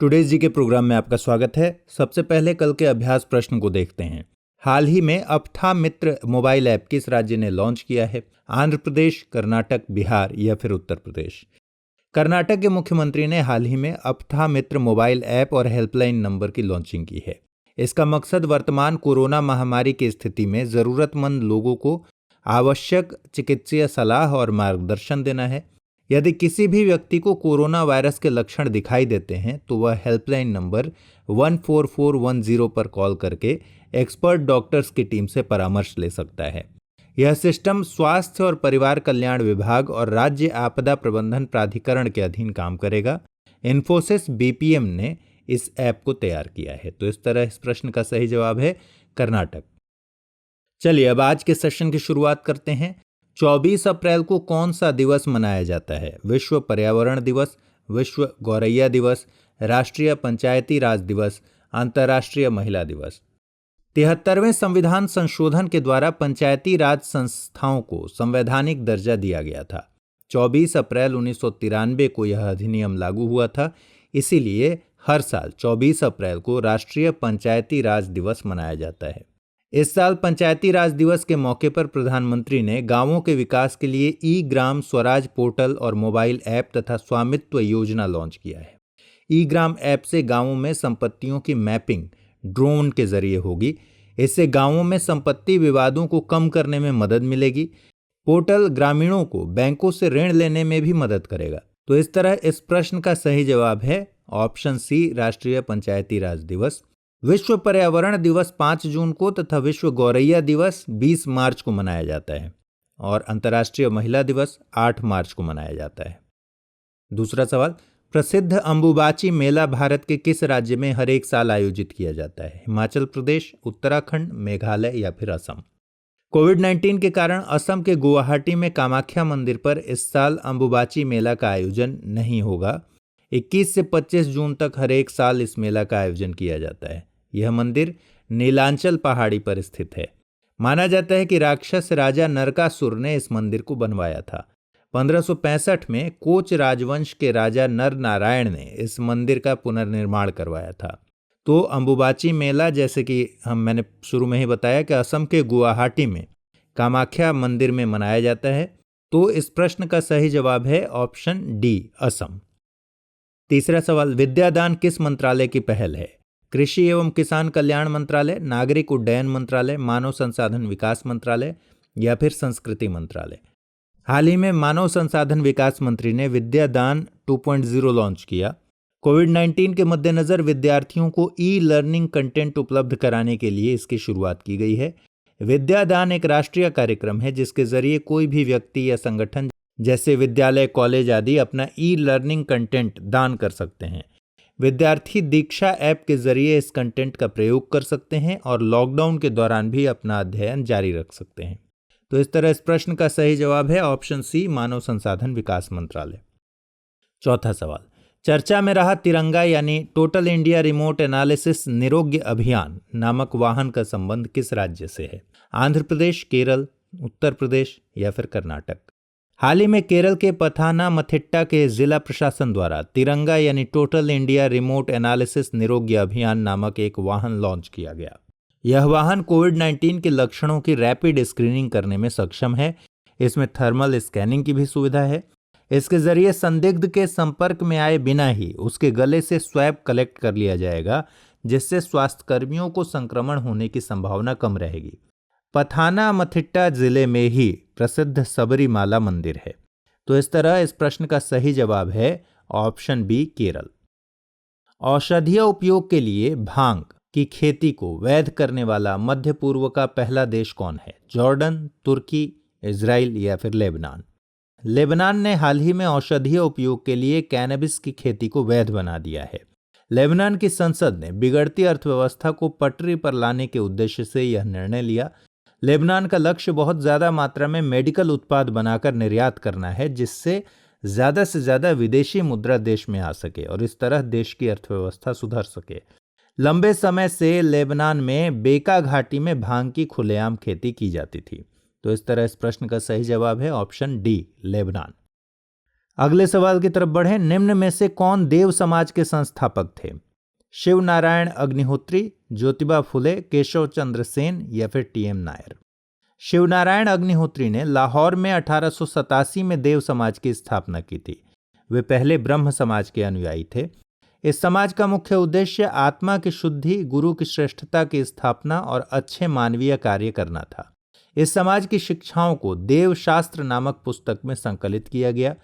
Today's जी के programme में आपका स्वागत है। सबसे पहले कल के अभ्यास प्रश्न को देखते हैं। हाल ही में अप्था मित्र मोबाइल ऐप किस राज्य ने लॉन्च किया है? आंध्र प्रदेश, कर्नाटक, बिहार या फिर उत्तर प्रदेश? कर्नाटक के मुख्यमंत्री ने हाल ही में अप्था मित्र मोबाइल ऐप और हेल्पलाइन नंबर की लॉन्चिंग की है। इसका मकसद वर्तमान कोरोना महामारी की स्थिति में जरूरतमंद लोगों को आवश्यक चिकित्सीय सलाह और मार्गदर्शन देना है। यदि किसी भी व्यक्ति को कोरोना वायरस के लक्षण दिखाई देते हैं तो वह हेल्पलाइन नंबर 14410 पर कॉल करके एक्सपर्ट डॉक्टर्स की टीम से परामर्श ले सकता है। यह सिस्टम स्वास्थ्य और परिवार कल्याण विभाग और राज्य आपदा प्रबंधन प्राधिकरण के अधीन काम करेगा। इन्फोसिस बीपीएम ने इस ऐप को तैयार किया है। तो इस तरह इस प्रश्न का सही जवाब है कर्नाटक। चलिए अब आज के सेशन की शुरुआत करते हैं। 24 अप्रैल को कौन सा दिवस मनाया जाता है? विश्व पर्यावरण दिवस, विश्व गौरैया दिवस, राष्ट्रीय पंचायती राज दिवस, अंतर्राष्ट्रीय महिला दिवस। 73वें संविधान संशोधन के द्वारा पंचायती राज संस्थाओं को संवैधानिक दर्जा दिया गया था। 24 अप्रैल 1993 को यह अधिनियम लागू हुआ था। इसीलिए हर साल 24 अप्रैल को राष्ट्रीय पंचायती राज दिवस मनाया जाता है। इस साल पंचायती राज दिवस के मौके पर प्रधानमंत्री ने गांवों के विकास के लिए ई ग्राम स्वराज पोर्टल और मोबाइल ऐप तथा स्वामित्व योजना लॉन्च किया है। ई ग्राम ऐप से गांवों में संपत्तियों की मैपिंग ड्रोन के जरिए होगी। इससे गांवों में संपत्ति विवादों को कम करने में मदद मिलेगी। पोर्टल ग्रामीणों को बैंकों से ऋण लेने में भी मदद करेगा। तो इस तरह इस प्रश्न का सही जवाब है ऑप्शन सी, राष्ट्रीय पंचायती राज दिवस। विश्व पर्यावरण दिवस 5 जून को तथा विश्व गौरैया दिवस 20 मार्च को मनाया जाता है और अंतर्राष्ट्रीय महिला दिवस 8 मार्च को मनाया जाता है। दूसरा सवाल, प्रसिद्ध अंबुबाची मेला भारत के किस राज्य में हर एक साल आयोजित किया जाता है? हिमाचल प्रदेश, उत्तराखंड, मेघालय या फिर असम? कोविड-19 के कारण असम के गुवाहाटी में कामाख्या मंदिर पर इस साल अंबुबाची मेला का आयोजन नहीं होगा। 21 से 25 जून तक हर एक साल इस मेला का आयोजन किया जाता है। यह मंदिर नीलांचल पहाड़ी पर स्थित है। माना जाता है कि राक्षस राजा नरकासुर ने इस मंदिर को बनवाया था। 1565 में कोच राजवंश के राजा नर नारायण ने इस मंदिर का पुनर्निर्माण करवाया था। तो अंबुबाची मेला, जैसे कि मैंने शुरू में ही बताया कि असम के गुवाहाटी में कामाख्या मंदिर में मनाया जाता है। तो इस प्रश्न का सही जवाब है ऑप्शन डी, असम। तीसरा सवाल, विद्यादान किस मंत्रालय की पहल है? कृषि एवं किसान कल्याण मंत्रालय, नागरिक उड्डयन मंत्रालय, मानव संसाधन विकास मंत्रालय या फिर संस्कृति मंत्रालय? हाल ही में मानव संसाधन विकास मंत्री ने विद्यादान 2.0 लॉन्च किया। कोविड-19 के मद्देनजर विद्यार्थियों को ई लर्निंग कंटेंट उपलब्ध कराने के लिए इसकी शुरुआत की गई है। विद्यादान एक राष्ट्रीय कार्यक्रम है जिसके जरिए कोई भी व्यक्ति या संगठन जैसे विद्यालय, कॉलेज आदि अपना ई लर्निंग कंटेंट दान कर सकते हैं। विद्यार्थी दीक्षा ऐप के जरिए इस कंटेंट का प्रयोग कर सकते हैं और लॉकडाउन के दौरान भी अपना अध्ययन जारी रख सकते हैं। तो इस तरह इस प्रश्न का सही जवाब है ऑप्शन सी, मानव संसाधन विकास मंत्रालय। चौथा सवाल, चर्चा में रहा तिरंगा यानी टोटल इंडिया रिमोट एनालिसिस निरोग्य अभियान नामक वाहन का संबंध किस राज्य से है? आंध्र प्रदेश, केरल, उत्तर प्रदेश या फिर कर्नाटक? हाल ही में केरल के पथानामथिट्टा के जिला प्रशासन द्वारा तिरंगा यानी टोटल इंडिया रिमोट एनालिसिस निरोग्य अभियान नामक एक वाहन लॉन्च किया गया। यह वाहन कोविड-19 के लक्षणों की रैपिड स्क्रीनिंग करने में सक्षम है। इसमें थर्मल स्कैनिंग की भी सुविधा है। इसके जरिए संदिग्ध के संपर्क में आए बिना ही उसके गले से स्वैब कलेक्ट कर लिया जाएगा, जिससे स्वास्थ्यकर्मियों को संक्रमण होने की संभावना कम रहेगी। पथानामथिट्टा जिले में ही प्रसिद्ध सबरीमाला मंदिर है। तो इस तरह इस प्रश्न का सही जवाब है ऑप्शन बी, केरल। औषधीय उपयोग के लिए भांग की खेती को वैध करने वाला मध्य पूर्व का पहला देश कौन है? जॉर्डन, तुर्की, इजराइल या फिर लेबनान? लेबनान ने हाल ही में औषधीय उपयोग के लिए कैनबिस की खेती को वैध बना दिया है। लेबनान की संसद ने बिगड़ती अर्थव्यवस्था को पटरी पर लाने के उद्देश्य से यह निर्णय लिया। लेबनान का लक्ष्य बहुत ज़्यादा मात्रा में मेडिकल उत्पाद बनाकर निर्यात करना है, जिससे ज़्यादा से ज़्यादा विदेशी मुद्रा देश में आ सके और इस तरह देश की अर्थव्यवस्था सुधर सके। लंबे समय से लेबनान में बेका घाटी में भांग की खुलेआम खेती की जाती थी। तो इस तरह इस प्रश्न का सही जवाब है ऑप्शन डी, लेबनान। अगले सवाल की तरफ बढ़ें। निम्न में से कौन देव समाज के संस्थापक थे? शिव नारायण अग्निहोत्री, ज्योतिबा फुले, केशव चंद्र सेन या फिर टीएम नायर? शिवनारायण अग्निहोत्री ने लाहौर में 1887 में देव समाज की स्थापना की थी। वे पहले ब्रह्म समाज के अनुयायी थे। इस समाज का मुख्य उद्देश्य आत्मा की शुद्धि, गुरु की श्रेष्ठता की स्थापना और अच्छे मानवीय कार्य करना था। इस समाज की शिक्षाओं को देव शास्त्र नामक पुस्तक में संकलित किया गया।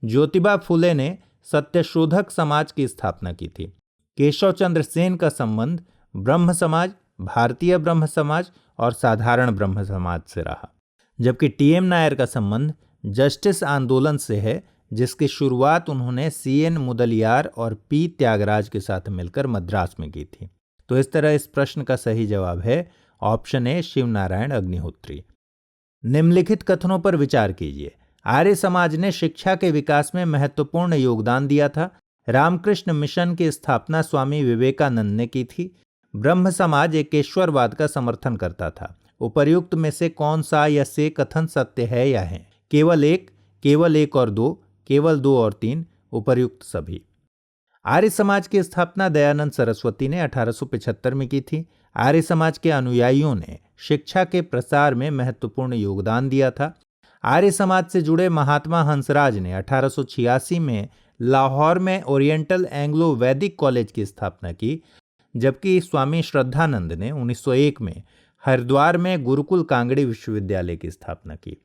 ज्योतिबा फुले ने सत्यशोधक समाज की स्थापना की थी। केशव चंद्र सेन का संबंध ब्रह्म समाज, भारतीय ब्रह्म समाज और साधारण ब्रह्म समाज से रहा, जबकि टीएम नायर का संबंध जस्टिस आंदोलन से है, जिसकी शुरुआत उन्होंने सीएन मुदलियार और पी त्यागराज के साथ मिलकर मद्रास में की थी। तो इस तरह इस प्रश्न का सही जवाब है ऑप्शन ए, शिवनारायण अग्निहोत्री। निम्नलिखित कथनों पर विचार कीजिए। आर्य समाज ने शिक्षा के विकास में महत्वपूर्ण योगदान दिया था। रामकृष्ण मिशन की स्थापना स्वामी विवेकानंद ने की थी। ब्रह्म समाज एकेश्वरवाद का समर्थन करता था। उपर्युक्त में से कौन सा या से कथन सत्य है या है? केवल एक और दो, केवल 2 और 3, उपर्युक्त सभी। आर्य समाज की स्थापना दयानंद सरस्वती ने 1875 में की थी। आर्य समाज के अनुयायियों ने शिक्षा के प्रसार में महत्वपूर्ण योगदान दिया था। आर्य समाज से जुड़े महात्मा हंसराज ने 1886 में लाहौर में ओरिएंटल एंग्लो वैदिक कॉलेज की स्थापना की, जबकि स्वामी श्रद्धानंद ने 1901 में हरिद्वार में गुरुकुल कांगड़ी विश्वविद्यालय की स्थापना की।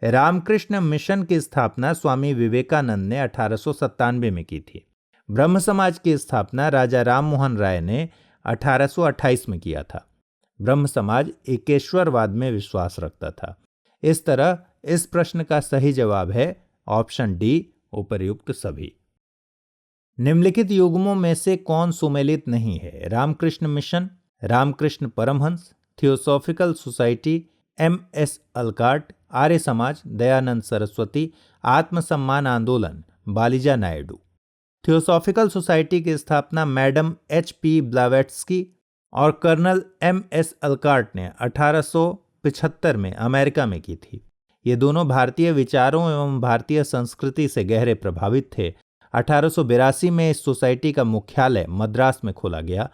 रामकृष्ण मिशन की स्थापना स्वामी विवेकानंद ने 1897 में की थी। ब्रह्म समाज की स्थापना राजा राम मोहन राय ने 1828 में किया था। ब्रह्म समाज एकेश्वरवाद में विश्वास रखता था। इस तरह इस प्रश्न का सही जवाब है ऑप्शन डी, उपर्युक्त सभी। निम्नलिखित युग्मों में से कौन सुमेलित नहीं है? Ramakrishna mission, Ramakrishna Paramhansa, theosophical society, MS Olcott, Arya Samaj, Dayanand Saraswati, आत्मसम्मान आंदोलन, बालिजा नायडू। थियोसॉफिकल सोसाइटी की स्थापना मैडम एच.पी. ब्लावेट्स्की और कर्नल एमएस अलकाट ने 1875 में अमेरिका में की थी। ये दोनों भारतीय विचारों एवं भारतीय संस्कृति से गहरे प्रभावित थे। 1882 में इस सोसाइटी का मुख्यालय मद्रास में खोला गया।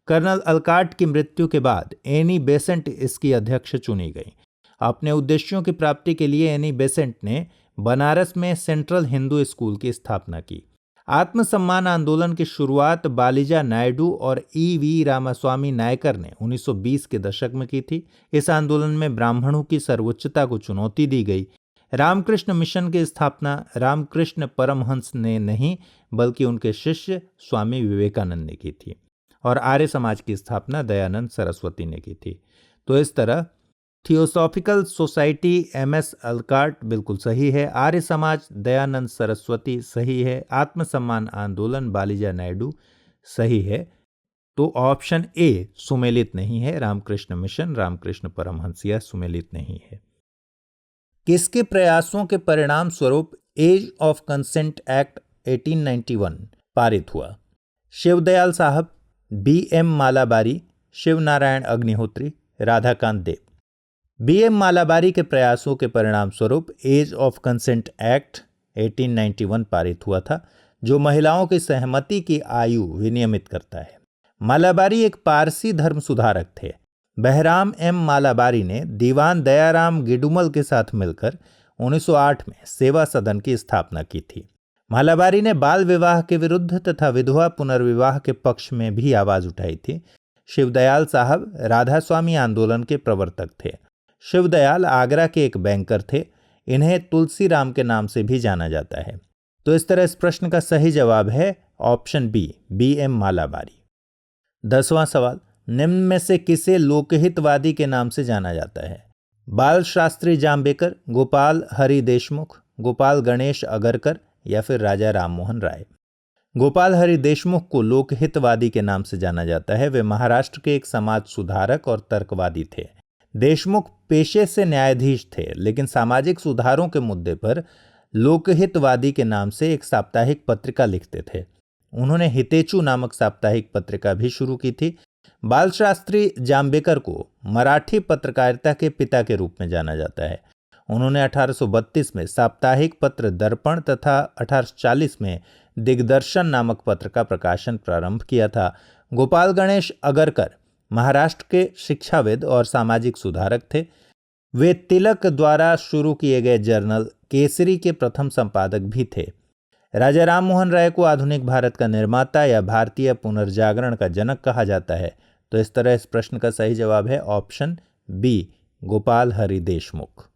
कर्नल अलकाट की मृत्यु के बाद एनी बेसेंट इसकी अध्यक्ष चुनी गई। अपने उद्देश्यों की प्राप्ति के लिए एनी बेसेंट ने बनारस में सेंट्रल हिंदू स्कूल की स्थापना की। आत्मसम्मान आंदोलन की शुरुआत बालिजा नायडू और ई.वी. रामास्वामी नायकर ने 1920 के दशक में की थी। इस आंदोलन में ब्राह्मणों की सर्वोच्चता को चुनौती दी गई। रामकृष्ण मिशन की स्थापना रामकृष्ण परमहंस ने नहीं, बल्कि उनके शिष्य स्वामी विवेकानंद ने की थी, और आर्य समाज की स्थापना दयानंद सरस्वती ने की थी। तो इस तरह थियोसॉफिकल सोसाइटी एमएस अलकाट बिल्कुल सही है, आर्य समाज दयानंद सरस्वती सही है, आत्मसम्मान आंदोलन बालिजा नायडू सही है। तो ऑप्शन ए सुमेलित नहीं है, रामकृष्ण मिशन, रामकृष्ण परमहंस यह सुमेलित नहीं है। किसके प्रयासों के परिणाम स्वरूप एज ऑफ कंसेंट एक्ट 1891 पारित हुआ? शिवदयाल साहब, बी.एम. मालाबारी, शिवनारायण अग्निहोत्री, राधाकांत देव। बी.एम. मालाबारी के प्रयासों के परिणाम स्वरूप एज ऑफ कंसेंट एक्ट 1891 पारित हुआ था, जो महिलाओं की सहमति की आयु विनियमित करता है। मालाबारी एक पारसी धर्म सुधारक थे। बहराम एम मालाबारी ने दीवान दयाराम गिडुमल के साथ मिलकर 1908 में सेवा सदन की स्थापना की थी। मालाबारी ने बाल विवाह के विरुद्ध तथा विधवा पुनर्विवाह के पक्ष में भी आवाज उठाई थी। शिवदयाल साहब राधास्वामी आंदोलन के प्रवर्तक थे। शिवदयाल आगरा के एक बैंकर थे। इन्हें तुलसीराम के नाम से भी जाना जाता है। तो इस तरह इस प्रश्न का सही जवाब है ऑप्शन बी, बी.एम. मालाबारी। 10वां सवाल, निम्न में से किसे लोकहितवादी के नाम से जाना जाता है? बाल शास्त्री जाम्बेकर, गोपाल हरि देशमुख, गोपाल गणेश अगरकर या फिर राजा राममोहन राय? गोपाल हरि देशमुख को लोकहितवादी के नाम से जाना जाता है। वे महाराष्ट्र के एक समाज सुधारक और तर्कवादी थे। देशमुख पेशे से न्यायाधीश थे, लेकिन सामाजिक सुधारों के मुद्दे पर लोकहितवादी के नाम से एक साप्ताहिक पत्रिका लिखते थे। उन्होंने हितेचू नामक साप्ताहिक पत्रिका भी शुरू की थी। बाल शास्त्री जाम्बेकर को मराठी पत्रकारिता के पिता के रूप में जाना जाता है। उन्होंने 1832 में साप्ताहिक पत्र दर्पण तथा 1840 में दिग्दर्शन नामक पत्र का प्रकाशन प्रारंभ किया था। गोपाल गणेश अगरकर महाराष्ट्र के शिक्षाविद और सामाजिक सुधारक थे। वे तिलक द्वारा शुरू किए गए जर्नल केसरी के प्रथम संपादक भी थे। राजा राम मोहन राय को आधुनिक भारत का निर्माता या भारतीय पुनर्जागरण का जनक कहा जाता है। तो इस तरह इस प्रश्न का सही जवाब है ऑप्शन बी, गोपाल हरि देशमुख।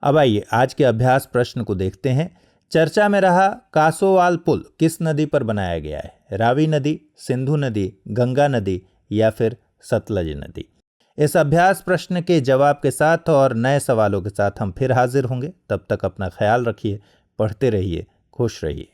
अब आइए आज के अभ्यास प्रश्न को देखते हैं। चर्चा में रहा कासोवाल पुल किस नदी पर बनाया गया है? रावी नदी, सिंधु नदी, गंगा नदी या फिर सतलज नदी? इस अभ्यास प्रश्न के जवाब के साथ और नए सवालों के साथ हम फिर हाजिर होंगे। तब तक अपना ख्याल रखिए, पढ़ते रहिए, खुश रहिए।